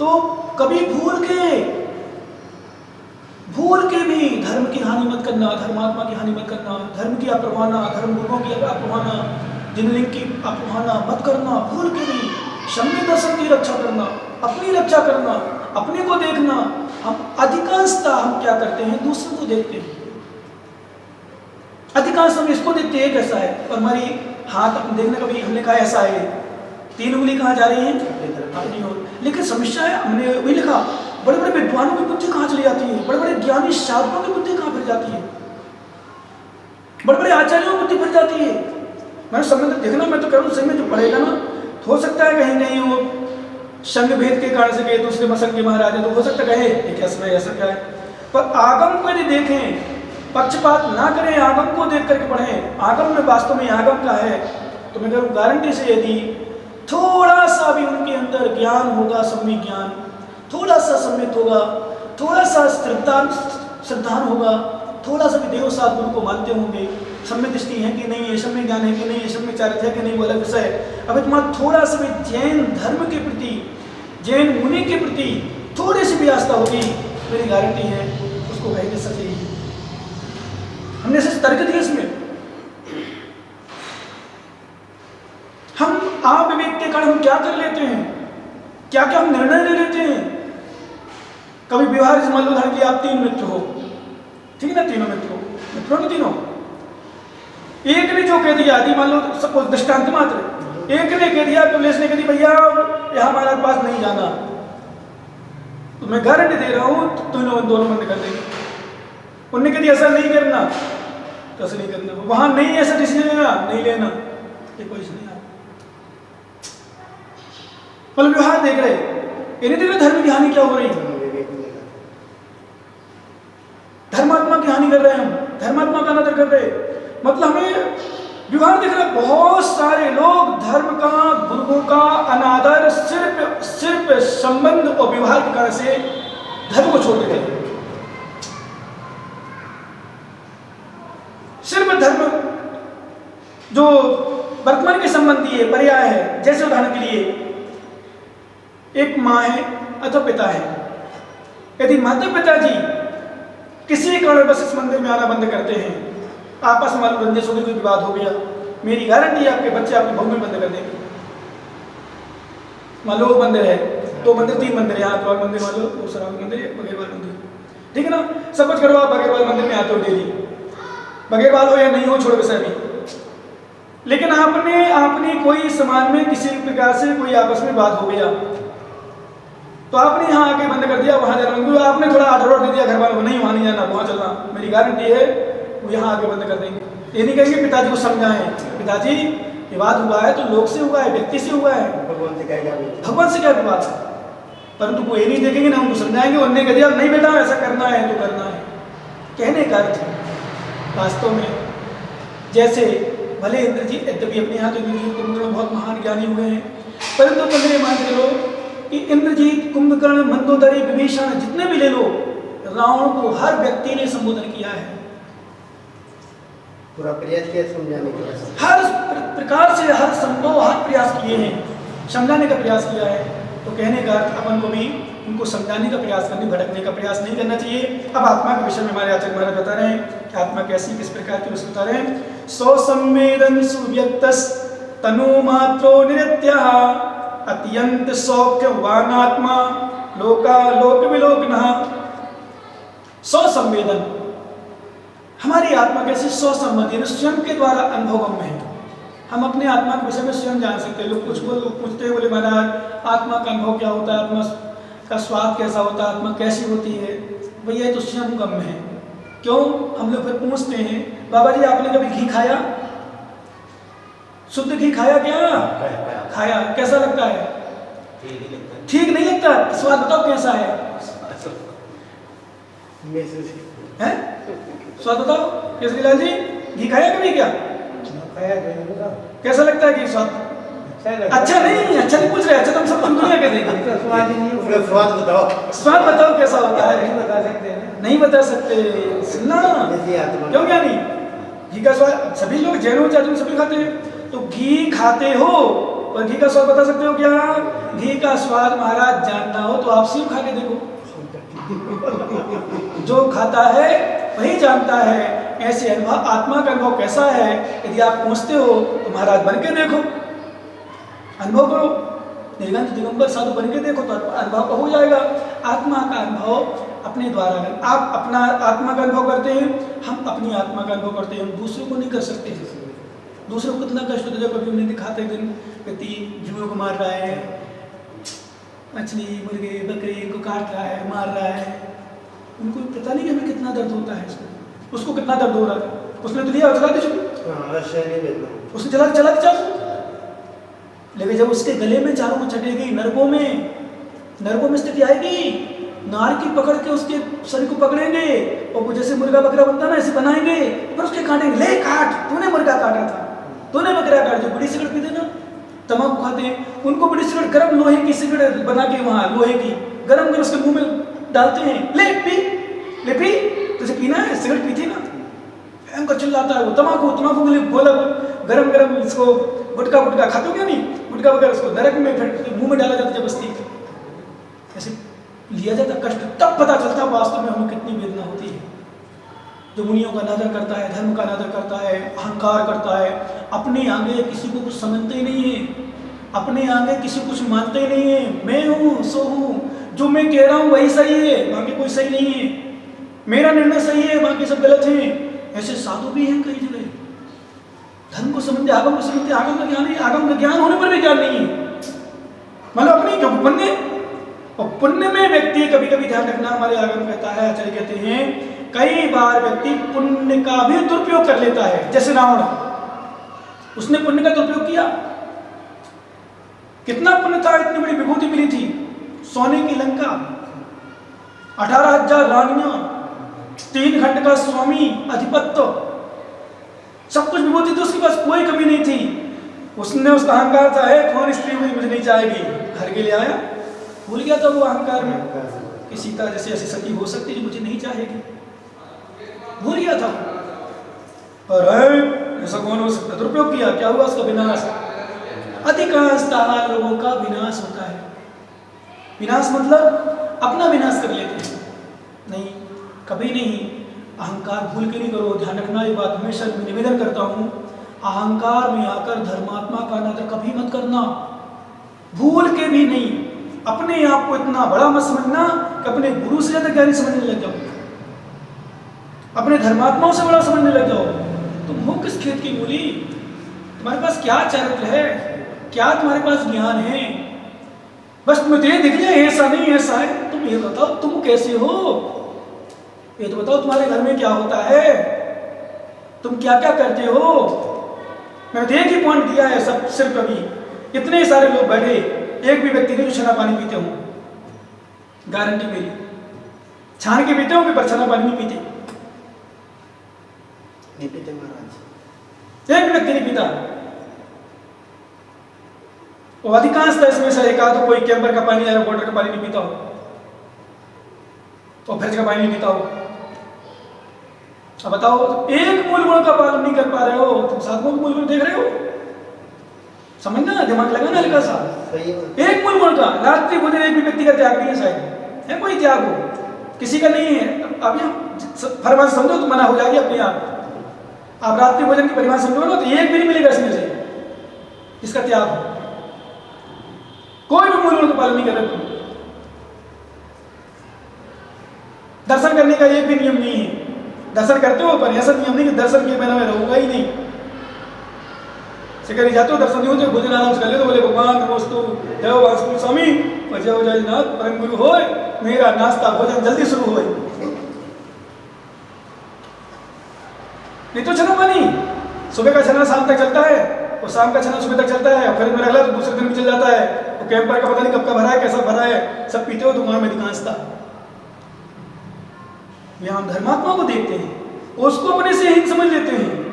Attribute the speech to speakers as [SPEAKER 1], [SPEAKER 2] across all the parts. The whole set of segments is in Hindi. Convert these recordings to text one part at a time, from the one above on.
[SPEAKER 1] तो कभी भूल के भी धर्म की हानि मत करना, धर्मात्मा की हानि मत करना, धर्म की अप्रवाहना, धर्म गुरुओं की अप्रवाहना, जिनलिंग की अप्रवाहना मत करना। भूल के भी सम्य दर्शन की रक्षा करना, अपनी रक्षा करना, अपने को देखना। हम अधिकांशतः हम क्या करते हैं, दूसरों को देखते हैं। अधिकांश हम इसको देखते हैं कैसा है, और हमारी हाथ अपने देखने का भी हमने कहा ऐसा है, 3 उंगली कहाँ जा रही है, अपनी ओर। लेकिन समस्या है, हमने वही लिखा, बड़े बड़े विद्वानों की बुद्धि कहाँ चली जाती है, बड़े बड़े ज्ञानी साधकों की बुद्धि कहाँ फिर जाती है, बड़े बड़े आचार्यों की बुद्धि फिर जाती है। मैंने समय तक देखना, मैं तो करूँ सही में जो पढ़ेगा ना, तो हो सकता है कहीं नहीं वो संघ भेद के कारण से गए दूसरे मसंग के महाराज, तो हो सकता कहे ये कैसा है, ऐसा क्या है। पर आगम को यदि देखें, पक्षपात ना करें, आगम को देख करके पढ़ें, आगम में वास्तव में आगम का है, तो मैं करूँ गारंटी से यदि थोड़ा सा भी उनके अंदर ज्ञान होगा, सम्यक ज्ञान, थोड़ा सा सम्यक होगा, थोड़ा सा श्रद्धान होगा, थोड़ा सा भी देव साथ गुरु को मानते होंगे, सम्यक दृष्टि है कि नहीं है, सम्यक ज्ञान है कि नहीं है, सम्यक चारित्र है कि नहीं, वो अलग विषय है। अब तुम्हारा थोड़ा सा भी जैन धर्म के प्रति, जैन मुनि के प्रति थोड़ी सी भी आस्था होगी, मेरी गारंटी है उसको कहेंगे सच ही। हमने सिर्फ तर्क दिया इसमें, हम अविवेक के कारण हम क्या कर लेते हैं, क्या क्या हम निर्णय ले लेते हैं। कभी व्यवहार से मान लो उदाहरण के लिए आप 3 मित्र हो, ठीक है ना, तीनों मित्रों ने तीनों, एक ने जो कह दिया, मान लो सपोज दृष्टांत मात्र, एक ने कह दिया, कमलेश ने कह दिया भैया यहाँ हमारे पास नहीं जाना, तो मैं गारंटी दे रहा हूँ दोनों बंद कर देंगे। उनने कह दिया ऐसा नहीं करना, तो ऐसा नहीं करना, वहां नहीं ऐसा डिसीजन लेना, नहीं लेना, ये कोई नहीं। मतलब व्यवहार देख रहे, ये नहीं देख रहे धर्म की हानि क्या हो रही, धर्मात्मा की हानि कर रहे हैं हम, धर्मात्मा का अनादर कर रहे। मतलब हमें व्यवहार देख रहे, बहुत सारे लोग धर्म का, गुरुओं का अनादर सिर्फ संबंध और व्यवहार के कारण से धर्म को छोड़ देते हैं। सिर्फ धर्म जो वर्तमान के संबंधी है, पर्याय है, जैसे उदाहरण के लिए एक माँ है अथवा पिता है, यदि माता पिता जी किसी कारण बस इस मंदिर में आना बंद करते हैं, आपस में रंजिश हो गई, कोई विवाद हो गया, मेरी गारंटी है आपके बच्चे आपके भवन में बंद कर देंगे। मान लो मंदिर है, 2 मंदिर 3 मंदिर है, यहाँ पर मंदिर मान लो, दूसरा मंदिर, बगेरवाल मंदिर, ठीक है ना, सब कुछ करो, आप बगेरवाल मंदिर में आते हो डेली, बगेरवाल हो या नहीं हो छोड़ विषय भी, लेकिन आपने कोई समाज में किसी प्रकार से कोई आपस में बात हो गया, तो आपने यहाँ आके बंद कर दिया, वहां जाना, आपने थोड़ा आर्डर दे दिया घर वालों को, नहीं वहां नहीं जाना, वहां चलना, मेरी गारंटी है वो यहाँ आके बंद कर देंगे। ये नहीं कहेंगे पिताजी को समझाएं, पिताजी विवाद हुआ है तो लोग से हुआ है, व्यक्ति से हुआ है, भगवान से क्या विवाद है, परंतु वो ये नहीं देखेंगे ना, उनको समझाएंगे, उन्होंने कह दिया नहीं बेटा ऐसा करना है तो करना है। कहने का अर्थ वास्तव में जैसे भले इंद्रजीत यद्यपि अपने यहाँ तो इंद्रजीत कुंभकर्ण बहुत महान ज्ञानी हुए हैं, परंतु पहले मान के लो कि इंद्रजीत, कुंभकर्ण, मंदोदरी, विभीषण जितने भी ले लो, रावण को हर व्यक्ति ने संबोधन किया है,
[SPEAKER 2] पूरा प्रयास किया समझाने का,
[SPEAKER 1] हर प्रकार से हर संभव हर प्रयास किए हैं, समझाने का प्रयास किया है। तो कहने का अर्थ अपन को भी उनको समझाने का प्रयास करने, भटकने का प्रयास नहीं करना चाहिए। अब आत्मा के विषय में हमारे आचार्य महाराज बता रहे हैं कि आत्मा कैसी किस प्रकार की बता रहे हैं। सौ संवेदन सुव्यक्तस तनु मात्रो निरत्यः अत्यंत सौख्यवानात्मा लोक विलोकनः। सौ संवेदन, हमारी आत्मा कैसे सौ संबंधी स्वयं के द्वारा अनुभव में है। हम अपने आत्मा के विषय में स्वयं जान सकते हैं। लोग पूछते हैं, बोले महाराज आत्मा का अनुभव क्या होता है, आत्मा का स्वाद कैसा होता है, आत्मा कैसी होती है। भैया ये तो स्वयं गम है। क्यों? हम लोग फिर पूछते हैं, बाबा जी आपने कभी घी खाया? शुद्ध घी खाया क्या? खाया। कैसा लगता है? ठीक नहीं लगता। स्वाद बताओ कैसा है? स्वाद बताओ केसरीलाल जी, घी खाया कभी क्या? कैसा लगता है घी? स्वाद अच्छा नहीं, अच्छा नहीं पूछ रहे, अच्छा तुम सब दुनिया के देंगे। स्वाद बताओ कैसा होता है? नहीं बता सकते। सुनना क्यों क्या नहीं? घी का स्वाद सभी लोग जैन हो चाहे सभी खाते हैं। तो घी खाते हो और घी का स्वाद बता सकते हो क्या? घी का स्वाद महाराज जानना हो तो आप सेव खा के देखो। जो खाता है वही जानता है। ऐसे अनुभव, आत्मा का अनुभव कैसा है, यदि आप पूछते हो तो महाराज बन के देखो, अनुभव करो, निर्गंध दिगंबर साधु बन के देखो तो अनुभव हो जाएगा। आत्मा का अनुभव अपने द्वारा, आप अपना आत्मा का अनुभव करते हैं, हम अपनी आत्मा का अनुभव करते हैं, हम दूसरों को नहीं कर सकते। दूसरों को कितना कष्ट होता है, कभी उन्हें दिखाते दिन व्यक्ति जीवों को मार रहा है, मछली मुर्गे बकरी को काट रहा है, मार रहा है, उनको पता नहीं कि हमें कितना दर्द होता है। उसको कितना दर्द हो रहा है, उसने तो लिया जला दी, उसने जला दी। लेकिन जब उसके गले में चारों में चटेगी, नरकों में स्थिति आएगी, नार की पकड़ के उसके शरीर को पकड़ेंगे और वो जैसे मुर्गा बकरा बनता है ना, ऐसे बनाएंगे और उसके काटेंगे, ले काट, तूने मुर्गा काटा था, तूने बकरा काटा। जो बड़ी सिगरेट पीते ना, तंबाकू खाते हैं, उनको बड़ी सिगरेट गर्म लोहे की सिगरेट बना के वहाँ लोहे की गर्म कर उसके मुंह में डालते हैं, ले पी, तुझे पीना है, सिगरेट पीती ना, भयंकर चिल्लाता है वो। तंबाकू के लिए बोला गरम इसको गुटका खाते हो क्या? नहीं, गुटका वगैरह उसको नरक में फिर मुंह में डाला जाता जबरदस्ती, ऐसे लिया जाता कष्ट। तब पता चलता वास्तव में हमें कितनी वेदना होती है। जो मुनियों का अनादर करता है, धर्म का अनादर करता है, अहंकार करता है, अपने आगे किसी को कुछ समझते ही नहीं है, अपने आगे किसी को कुछ मानते ही नहीं है। मैं हूँ सो हूँ, जो मैं कह रहा हूँ वही सही है, बाकी कोई सही नहीं है, मेरा निर्णय सही है, बाकी सब गलत है। ऐसे साधु भी हैं कई जगह, धर्म को समझते, आगम को समझते, आगम का ज्ञान होने पर भी ज्ञान नहीं है। मतलब अपनी क्यों पुण्य, और पुण्य में व्यक्ति कभी कभी ध्यान रखना, हमारे आगम कहता है, आचार्य कहते हैं, कई बार व्यक्ति पुण्य का भी दुरुपयोग कर लेता है। जैसे रावण, उसने पुण्य का दुरुपयोग किया, कितना पुण्य था, इतनी बड़ी विभूति मिली थी, सोने की लंका, 18,000 रानियां, 3 खंड का स्वामी, अधिपत्य, सब कुछ विभूति थी उसके पास, कोई कमी नहीं थी। उसने उसका अहंकार था, है कौन स्त्री हुई मुझे नहीं चाहेगी, घर के लिए आया, भूल गया था वो अहंकार में कि सीता जैसे ऐसी सती हो सकती जो मुझे नहीं चाहेगी, भूल गया था। और ऐसा कौन हो सकता, दुरुपयोग किया, क्या हुआ उसका विनाश। अधिकांशतः लोगों का विनाश होता है। विनाश मतलब अपना विनाश कर लेते हैं, नहीं, कभी नहीं। अहंकार भूल के नहीं करो। ध्यान रखना, ये बात हमेशा निवेदन करता हूँ, अहंकार में आकर धर्मात्मा का अनादर कभी मत करना, भूल के भी नहीं। अपने आप को इतना बड़ा मत समझना कि अपने गुरु से ज्यादा ज्ञानी समझने लग जाओ, अपने धर्मात्माओं से बड़ा समझने लग जाओ। तुम हो किस खेत की मूली, तुम्हारे पास क्या चरित्र है, क्या तुम्हारे पास ज्ञान है, बस तुम्हें तो ये दिख जाए ऐसा नहीं ऐसा है। तुम ये बताओ तुम कैसे हो, ये तो बताओ तुम्हारे घर में क्या होता है, तुम क्या क्या करते हो। मैंने एक ही पॉइंट दिया है, सब सिर्फ अभी इतने सारे लोग बैठे, एक भी व्यक्ति नहीं जो छना पानी पीते हो, गारंटी मेरी, छान के पीते होंगे पर छना पानी नहीं पीते महाराज, एक भी व्यक्ति नहीं पीता। और अधिकांश इसमें से एक आध कोई कैंपर का पानी या वाटर का पानी नहीं पीता हो, और फ्रिज का पानी नहीं पीता हो। अब बताओ, एक मूल गुण का पालन नहीं कर पा रहे हो, तुम साधुओं के मूल गुण देख रहे हो, समझना, दिमाग लगाना हल्का सा। एक मूल गुण का, रात्रि भोजन एक भी व्यक्ति का त्याग नहीं है, शायद है कोई त्याग हो, किसी का नहीं है। अभी फरमान समझो तो मना हो जाएगी अपने आप। आप रात्रि भोजन की परिभाषा समझो ना, तो एक भी नहीं मिलेगा इसमें से इसका त्याग हो। कोई भी मूल गुण का पालन नहीं कर रहे तुम। दर्शन करने का एक भी नियम नहीं है, दर्शन करते हो पर ऐसा नियम नहीं कि दर्शन के बिना मैं रहूंगा ही नहीं। शिकारी जाते हो, दर्शन नहीं होते, भोजन आराम से कर ले तो बोले भगवान नमस्तु जय वासुदेव स्वामी और जय जयनाथ परम गुरु होए, मेरा नाश्ता भोजन जल्दी शुरू होए। नहीं तो छना पानी सुबह का छना शाम तक चलता है, और शाम का छना सुबह तक चलता है, और फिर मेरा तो दूसरे दिन भी चल जाता है। और कैंपर का पता नहीं कब का भरा है, कैसा भरा है, सब पीते हो दुकान में अधिकांशता। यहाँ हम धर्मात्मा को देखते हैं, उसको अपने से हित समझ लेते हैं।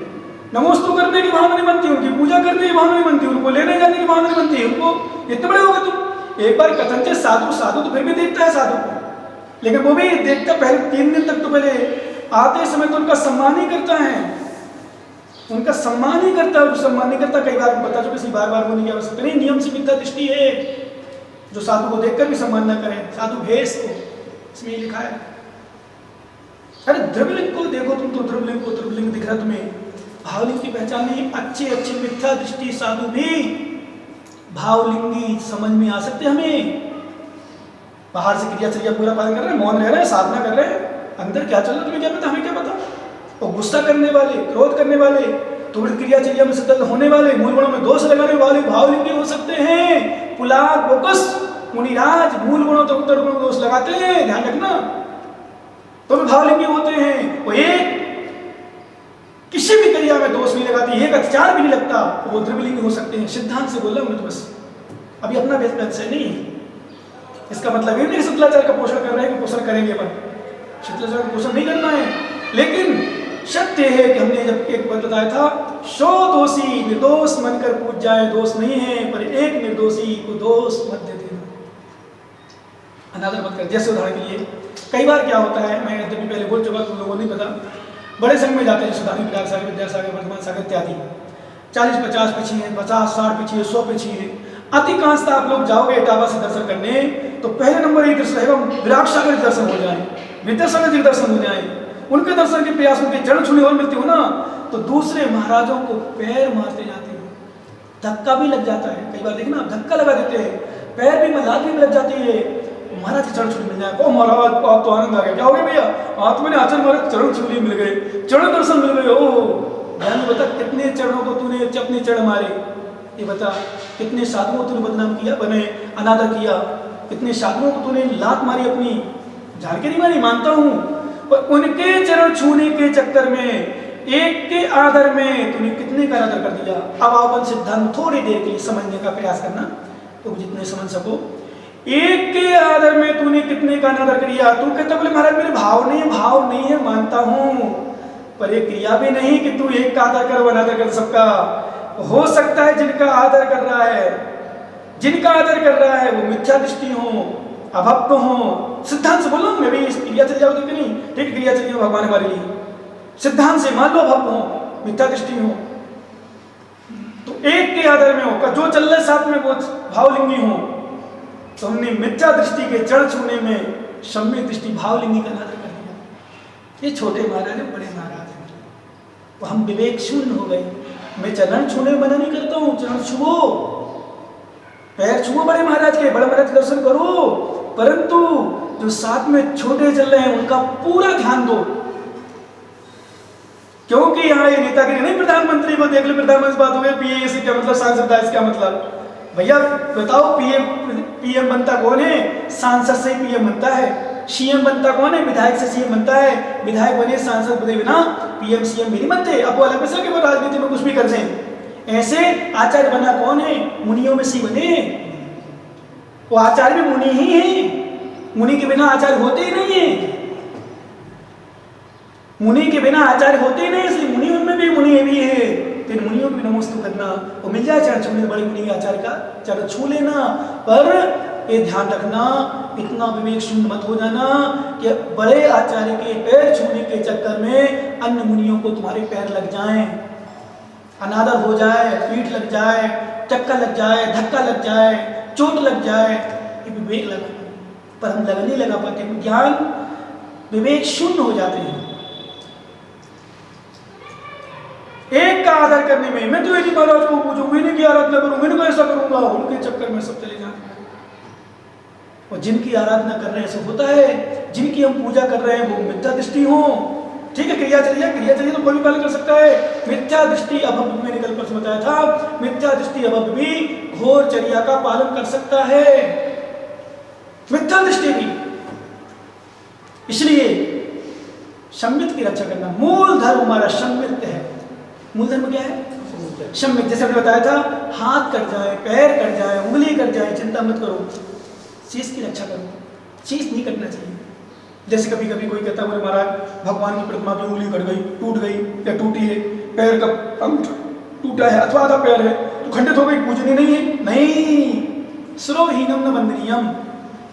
[SPEAKER 1] नमोस्तु करने की भावना नहीं बनती, उनकी पूजा करने की भावना नहीं बनती, उनको लेने जाने की भावना नहीं बनती। उनको इतने बड़े हो गए तुम, एक बार कथनचे साधु साधु तो फिर भी देखता है साधु को, लेकिन वो भी देखता पहले 3 दिन तक, तो पहले आते समय तो उनका सम्मान ही करता है, उनका सम्मान ही करता है, जो सम्मान नहीं करता, कई बार बता चुके, बार बार बोलने की आवश्यकता नहीं, नियम से मिथ्या दृष्टि है। जो साधु को देखकर भी सम्मान न करें, साधु भेष को, इसमें लिखा है। अरे द्रव्यलिंग को देखो तुम, तो द्रव्यलिंग को द्रव्यलिंग दिख रहा तुम्हें, भावलिंग की पहचान नहीं। अच्छे अच्छे मिथ्या दृष्टि साधु भी भावलिंगी समझ में आ सकते हमें। बाहर से क्रियाचर्या पूरा पालन कर रहे हैं, मौन रह रहे हैं, साधना कर रहे हैं, अंदर क्या चल रहा है तुम्हें क्या पता, हमें क्या पता। और गुस्सा करने वाले, क्रोध करने वाले, तुरंत क्रियाचर्या में सतत होने वाले, मूल गुणों में दोष लगाने वाले भावलिंगी हो सकते हैं। पुलाद, बोकस, मुनिराज मूल गुणों तो उत्तर गुणों दोष लगाते हैं, ध्यान रखना, तो भी भावलिंगी होते हैं। वो एक किसी भी क्रिया में दोष नहीं लगाती, एक अत्याचार भी नहीं लगता, वो द्रव्यलिंगी हो सकते हैं। सिद्धांत से बोला हूं तो बस, अभी अपना व्यवसाय नहीं है। इसका मतलब ये नहीं कि शुक्लाचार्य का पोषण कर रहे हैं कि पोषण करेंगे, अपन शुक्लाचार्य का पोषण नहीं करना है। लेकिन सत्य है कि हमने जब एक पद बताया था, शो दोषी निर्दोष मनकर पूज जाए, दोष नहीं है, पर एक निर्दोषी को दोष मत दे देना, अनादर मत कर। जैसे उदाहरण के लिए कई बार क्या होता है, मैं जब भी पहले बोल चुका, तुम लोगों को नहीं पता, बड़े संघ में जाते हैं, सुधानी विराट सागर, विद्यासागर, वर्धमान सागर इत्यादि, 40-50 पीछे हैं, 50-60 पीछे है, 100 पीछे है। अधिकांशतः आप लोग जाओगे इटावा से दर्शन करने, तो पहले नंबर एक दृश्य रहेगा, विराट सागर के दर्शन हो जाए, विद्यासागर जी के दर्शन हो जाए, उनके दर्शन के प्रयास, उनके चरण छूने और मिलती हो ना, तो दूसरे महाराजों को पैर मारते जाते हैं, धक्का भी लग जाता है। कई बार देखना, धक्का लगा देते हैं, पैर भी लात भी लग जाती है, महाराज के चरण छूने मिल जाए। ओ महाराज, आप तो आनंद आ गया, क्या हो गया भैया, आप मैंने आचरण महाराज चरण छूने मिल गए, चरण दर्शन मिल गए। ओ ध्यान बता, कितने चरणों को तूने अपने चरण मारे, ये बता, कितने साधुओं को तूने बदनाम किया, बने अनादर किया, कितने साधुओं को तूने लात मारी अपनी, जान के नहीं मारी, मानता हूं, पर उनके चरण छूने के चक्कर में, एक के आदर में तूने कितने का अनादर कर दिया। अब अपन सिद्धांत थोड़ी देर के लिए समझने का प्रयास करना, तो जितने समझ सको, एक के आदर में तूने कितने का अनादर किया। तू कहता बोले महाराज मेरे भाव नहीं है, मानता हूं, पर एक क्रिया भी नहीं कि तू एक का आदर कर, अनादर कर सबका। हो सकता है जिनका आदर कर रहा है, जिनका आदर कर रहा है वो मिथ्या दृष्टि हो, अभक्त हो। सिद्धांत से बोलो, मैं भी क्रिया चल जाओ, नहीं ठीक, क्रिया चल भगवान हमारे लिए, सिद्धांत से मान लो अभक्त हो, मिथ्या दृष्टि हो, तो एक के आदर में हो, जो चल रहे साथ में वो भावलिंगी हो, तो हमने मिथ्या दृष्टि के चरण छूने में सम्यक दृष्टि भावलिंगी का अनादर कर दिया। ये छोटे महाराज है, बड़े महाराज हैं, तो हम विवेक शून्य हो गए। मैं चरण छूने में मना नहीं करता हूं, चरण छुओ, पैर छुओ बड़े महाराज के, बड़े महाराज के दर्शन करो, परंतु जो साथ में छोटे चल रहे हैं उनका पूरा ध्यान दो। क्योंकि यहाँ ये नेतागिरी नहीं, प्रधानमंत्री को देख लो, प्रधानमंत्री बात हो गई, पीए से क्या मतलब, सांसद है इसका मतलब, भैया बताओ पीएम बनता कौन है, सांसद से पीएम बनता है। सीएम बनता कौन है, विधायक से सीएम बनता है। विधायक बने, सांसद बने बिना पीएम सीएम भी नहीं बनते। अब वो अलग पैसा कि वो राजनीति में कुछ भी कर दें। ऐसे आचार्य बना कौन है, मुनियों में से बने, वो आचार्य भी मुनि ही है, मुनि के बिना आचार्य होते ही नहीं है, मुनि के बिना आचार्य होते ही नहीं, इसलिए मुनियों में भी मुनि भी है। तो मुनियों के नमस्तु करना, वो मिल जाए चरण छूने, बड़े मुनि आचार्य का चरण छू लेना, पर ये ध्यान रखना, इतना विवेक शून्य मत हो जाना कि बड़े आचार्य के पैर छूने के चक्कर में अन्य मुनियों को तुम्हारे पैर लग जाएं, अनादर हो जाए, पीठ लग जाए, चक्कर लग जाए, धक्का लग जाए, चोट लग जाए, ये विवेक लगाना, पर हम नहीं लगा पाते, ज्ञान विवेक शून्य हो जाते हैं। एक का आदर करने में, मैं तो एक महाराज को पूछूं, मैंने की आराधना करूं, मैंने को ऐसा करूंगा, उनके चक्कर में सब चले जाते हैं। और जिनकी आराधना कर रहे हैं ऐसा होता है, जिनकी हम पूजा कर रहे हैं वो मिथ्या दृष्टि हो, ठीक है, क्रिया चलिए तो कोई भी पालन कर सकता है। मिथ्या दृष्टि अभव्य, मैंने कल परसों बताया था, मिथ्या दृष्टि अभव्य भी घोर चर्या का पालन कर सकता है, मिथ्या दृष्टि भी। इसलिए संमित की रक्षा करना, मूल धर्म हमारा संमित है। मूल धर्म क्या है? संमित। जैसे हमने बताया था, हाथ कट जाए, पैर कट जाए, उंगली कट जाए, चिंता मत करो, शीश की रक्षा करो, शीश नहीं कटना चाहिए। जैसे कभी कभी कोई कहता है महाराज भगवान की प्रतिमा की उंगली कट गई, टूट गई या टूटी है, पैर का अंग टूटा है अथवा आधा पैर है तो खंडित हो गई, पूजनी नहीं है। नहीं, सुरोहीनम न वंदनीयम,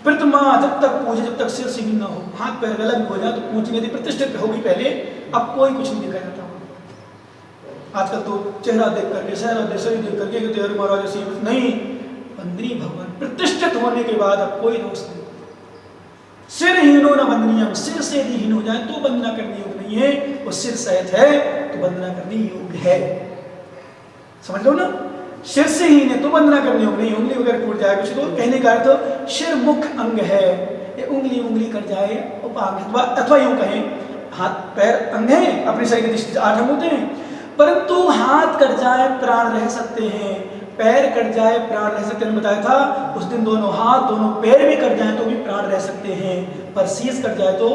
[SPEAKER 1] प्रतिमा जब तक पूजे, जब तक सिर से भी ना हो, हाथ पैर अलग हो जाए तो पूजनी यदि प्रतिष्ठित होगी पहले, अब कोई कुछ नहीं देखा जाता। आजकल तो चेहरा देख करके, सहरा देख करके कहते हैं महाराज ऐसी नहीं, बंदनी भगवान प्रतिष्ठित होने के बाद अब कोई दोष नहीं। सिर हीनो न बंदनीयम, सिर से यदि हीन हो जाए तो वंदना करनी योग्य नहीं है, वो सिर सहित है तो वंदना करनी योग्य है। समझ लो ना, सिर से हीन है तो वंदना करनी योग्य नहीं, उंगली वगैरह टूट जाए कुछ तो कहने का अर्थ सिर मुख्य अंग है, ये उंगली कट जाए उपांग, अथवा यूं कहें हाथ पैर अंग है, अपने शरीर की दृष्टि से 8 अंग होते हैं, परंतु हाथ कट जाए प्राण रह सकते हैं, पैर कट जाए प्राण रह सकते हैं। बताया था उस दिन दोनों हाथ दोनों पैर भी कट जाए तो भी प्राण रह सकते हैं, पर शीश कट जाए तो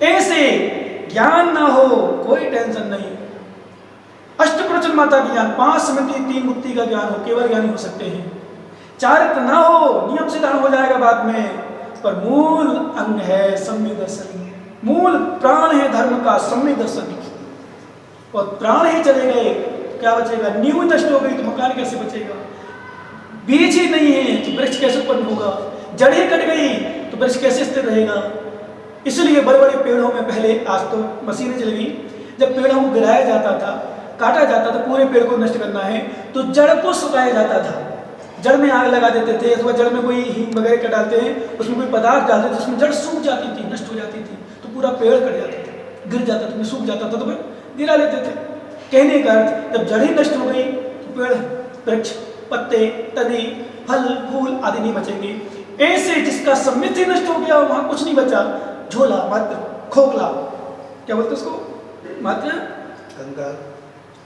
[SPEAKER 1] ऐसे ज्ञान ना हो कोई टेंशन नहीं। अष्टप्रचन माता ज्ञान, 5 स्मृति 3 मुक्ति का ज्ञान हो, केवल ज्ञानी हो सकते हैं। चारित्र ना हो, नियम से धारण हो जाएगा बाद में, पर मूल अंग है सम्यक दर्शन, मूल प्राण है धर्म का सम्यक दर्शन। और प्राण ही चले गए क्या बचेगा? नींव नष्ट हो गई तो मकान कैसे बचेगा? बीज ही नहीं है तो वृक्ष कैसे उत्पन्न होगा? जड़ ही कट गई तो वृक्ष कैसे स्थिर रहेगा? इसलिए बड़े बड़े पेड़ों में पहले, आज तो मशीनें चल गई, जब पेड़ों को गिराया जाता था, काटा जाता था, पूरे पेड़ को नष्ट करना है तो जड़ को सुखाया जाता था, जड़ में आग लगा देते थे, अथवा जड़ में कोई हींग वगैरह का डालते हैं, उसमें कोई पदार्थ डालते थे जिसमें जड़ सूख जाती थी, नष्ट हो जाती थी, तो पूरा पेड़ कट जाता था, गिर जाता था, सूख जाता था तो फिर गिरा लेते थे। कहने का अर्थ जब जड़ ही नष्ट हो गई तो पेड़, वृक्ष, पत्ते, तने, फल, फूल आदि नहीं बचेंगे। ऐसे जिसका सम्मित ही नष्ट हो गया वहां कुछ नहीं बचा, झोला मात्र, खोखला, क्या बोलते उसको, मात्र कंकाल,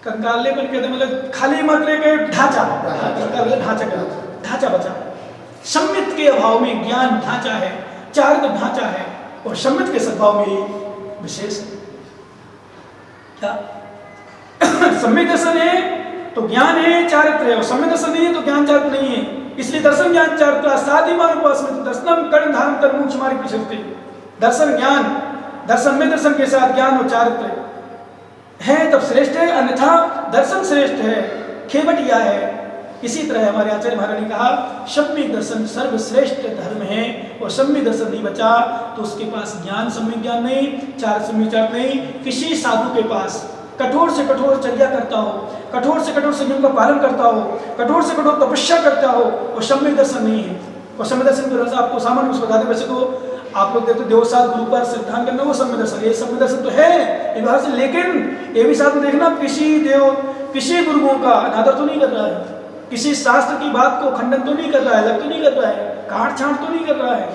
[SPEAKER 1] कंकालेपन कहते हैं, मतलब खाली मात्र के ढांचा, ढांचा बचा। सम्मित के अभाव में ज्ञान ढांचा है, चारित्र ढांचा है, और सम्मित के सद्भाव में विशेष क्या सम्यक दर्शन है तो ज्ञान है, चारित्र है, और सम्यक दर्शन नहीं है तो ज्ञान चारित्र नहीं है। इसलिए दर्शन ज्ञान चारित्र साधिमान उपासना दर्शनम कर्ण धारण कर मोक्ष मार्ग पिछड़ते। दर्शन ज्ञान, दर्शन में दर्शन के साथ ज्ञान और चारित्र है तब श्रेष्ठ है, अन्यथा दर्शन श्रेष्ठ है, खेवटिया है। इसी तरह हमारे आचार्य महाराज ने कहा सम्यक दर्शन सर्वश्रेष्ठ धर्म है, और सम्यक दर्शन नहीं बचा तो उसके पास ज्ञान सम्यक ज्ञान नहीं, चार सम्यक चार नहीं। किसी साधु के पास कठोर से कठोर चर्या करता हो, कठोर से कठोर संयम का पालन करता हो, कठोर से कठोर तपस्या करता हो, और सम्यक दर्शन नहीं है। और सम्यक दर्शन की रसा आपको सामान्य रूप से बता दें, वैसे तो आप लोग देखते देवसाद गुरु पर सिद्धांत करना वो सम्यक दर्शन, ये सम्यक दर्शन तो है एक बार से, लेकिन ये भी साथ में देखना किसी देव किसी गुरुओं का अनादर तो नहीं कर रहा है, किसी शास्त्र की बात को खंडन तो नहीं कर रहा है, अलग तो नहीं कर रहा है, काट छांट तो नहीं कर रहा है,